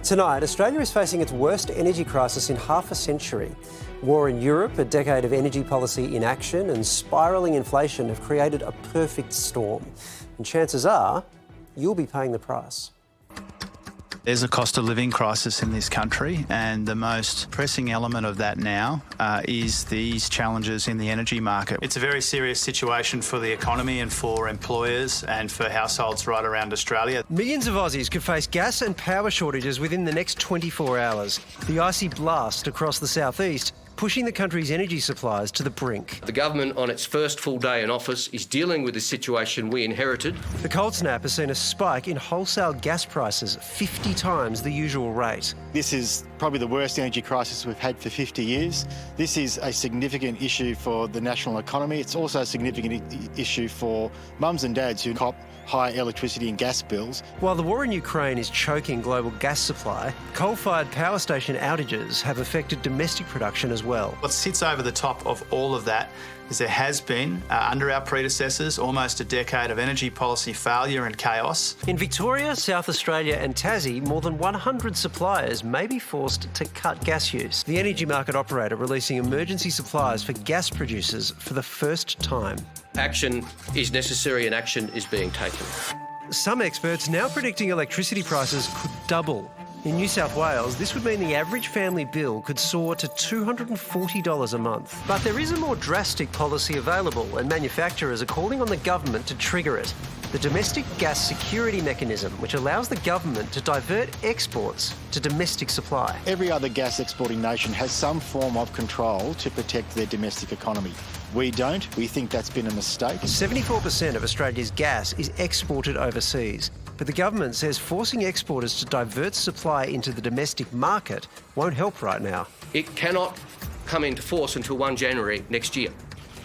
Tonight, Australia is facing its worst energy crisis in half a century. War in Europe, a decade of energy policy inaction and spiralling inflation have created a perfect storm. And chances are, you'll be paying the price. There's a cost of living crisis in this country, and the most pressing element of that now is these challenges in the energy market. It's a very serious situation for the economy and for employers and for households right around Australia. Millions of Aussies could face gas and power shortages within the next 24 hours. The icy blast across the southeast pushing the country's energy supplies to the brink. The government, on its first full day in office, is dealing with the situation we inherited. The cold snap has seen a spike in wholesale gas prices 50 times the usual rate. This is probably the worst energy crisis we've had for 50 years. This is a significant issue for the national economy. It's also a significant issue for mums and dads who cop high electricity and gas bills. While the war in Ukraine is choking global gas supply, coal-fired power station outages have affected domestic production as well. What sits over the top of all of that is there has been, under our predecessors, almost a decade of energy policy failure and chaos. In Victoria, South Australia and Tassie, more than 100 suppliers may be forced to cut gas use. The energy market operator releasing emergency supplies for gas producers for the first time. Action is necessary and action is being taken. Some experts now predicting electricity prices could double. In New South Wales, this would mean the average family bill could soar to $240 a month. But there is a more drastic policy available, and manufacturers are calling on the government to trigger it. The Domestic Gas Security Mechanism, which allows the government to divert exports to domestic supply. Every other gas exporting nation has some form of control to protect their domestic economy. We don't. We think that's been a mistake. 74% of Australia's gas is exported overseas. But the government says forcing exporters to divert supply into the domestic market won't help right now. It cannot come into force until 1 January next year,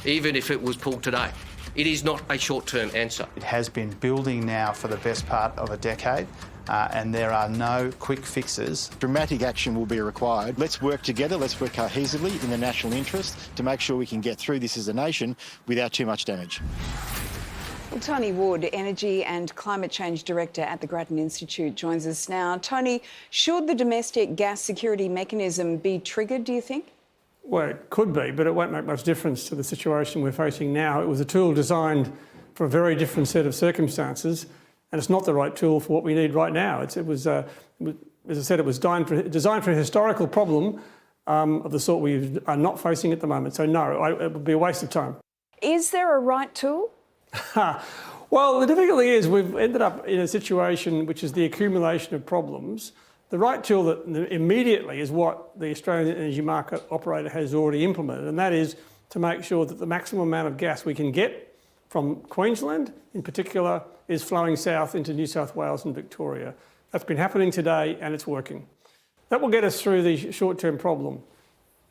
even if it was pulled today. It is not a short-term answer. It has been building now for the best part of a decade, and there are no quick fixes. Dramatic action will be required. Let's work together, let's work cohesively in the national interest to make sure we can get through this as a nation without too much damage. Well, Tony Wood, Energy and Climate Change Director at the Grattan Institute, joins us now. Tony, should the Domestic Gas Security Mechanism be triggered, do you think? Well, it could be, but it won't make much difference to the situation we're facing now. It was a tool designed for a very different set of circumstances, and it's not the right tool for what we need right now. As I said, it was designed for a historical problem of the sort we are not facing at the moment. So no, it would be a waste of time. Is there a right tool? Well, the difficulty is we've ended up in a situation which is the accumulation of problems. The right tool that immediately is what the Australian energy market operator has already implemented, and that is to make sure that the maximum amount of gas we can get from Queensland, in particular, is flowing south into New South Wales and Victoria. That's been happening today and it's working. That will get us through the short-term problem.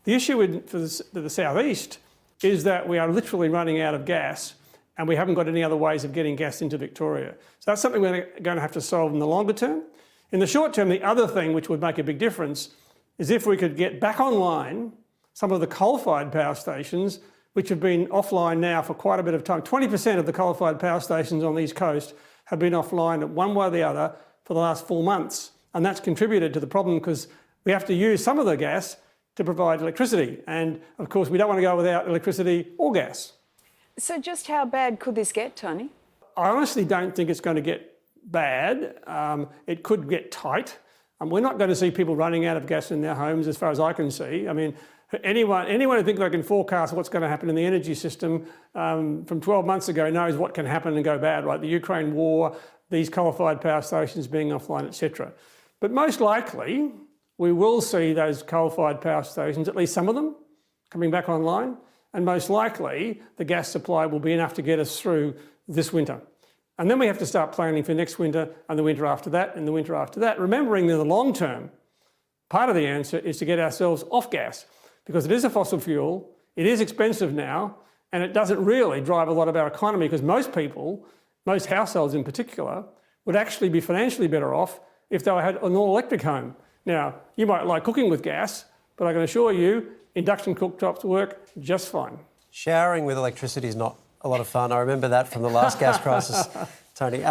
The issue for the southeast is that we are literally running out of gas and we haven't got any other ways of getting gas into Victoria. So that's something we're going to have to solve in the longer term. In the short term, the other thing which would make a big difference is if we could get back online some of the coal-fired power stations which have been offline now for quite a bit of time. 20% of the coal-fired power stations on the East Coast have been offline one way or the other for the last 4 months. And that's contributed to the problem because we have to use some of the gas to provide electricity. And of course, we don't want to go without electricity or gas. So just how bad could this get, Tony? I honestly don't think it's going to get bad. It could get tight. We're not going to see people running out of gas in their homes as far as I can see. I mean, anyone who thinks they can forecast what's going to happen in the energy system from 12 months ago knows what can happen and go bad, right? The Ukraine war, these coal-fired power stations being offline, etc. But most likely, we will see those coal-fired power stations, at least some of them, coming back online. And most likely, the gas supply will be enough to get us through this winter. And then we have to start planning for next winter and the winter after that and the winter after that, remembering that the long term, part of the answer is to get ourselves off gas because it is a fossil fuel, it is expensive now, and it doesn't really drive a lot of our economy because most people, most households in particular, would actually be financially better off if they had an all-electric home. Now, you might like cooking with gas, but I can assure you, induction cooktops work just fine. Showering with electricity is not a lot of fun. I remember that from the last gas crisis, Tony.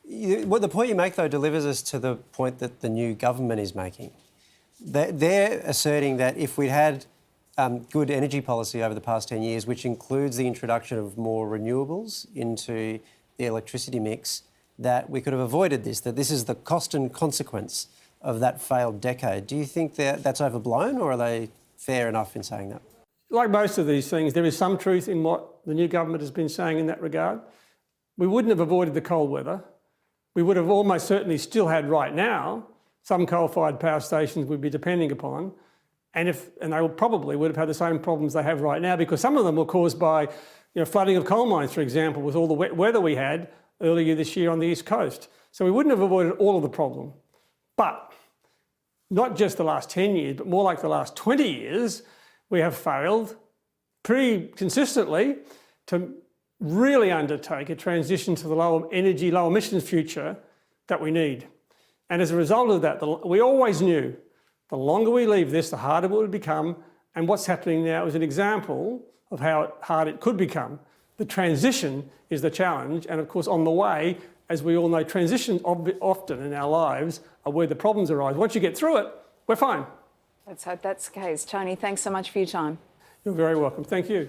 What the point you make, though, delivers us to the point that the new government is making. They're asserting that if we'd had good energy policy over the past 10 years, which includes the introduction of more renewables into the electricity mix, that we could have avoided this, that this is the cost and consequence of that failed decade. Do you think that that's overblown, or are they fair enough in saying that? Like most of these things, there is some truth in what the new government has been saying in that regard. We wouldn't have avoided the cold weather. We would have almost certainly still had right now some coal-fired power stations we'd be depending upon, and they probably would have had the same problems they have right now, because some of them were caused by flooding of coal mines, for example, with all the wet weather we had earlier this year on the East Coast. So we wouldn't have avoided all of the problem. But not just the last 10 years, but more like the last 20 years, we have failed pretty consistently to really undertake a transition to the low energy, low emissions future that we need. And as a result of that, we always knew the longer we leave this, the harder it would become. And what's happening now is an example of how hard it could become. The transition is the challenge. And of course, on the way, as we all know, transitions often in our lives are where the problems arise. Once you get through it, we're fine. Let's hope that's the case. Tony, thanks so much for your time. You're very welcome. Thank you.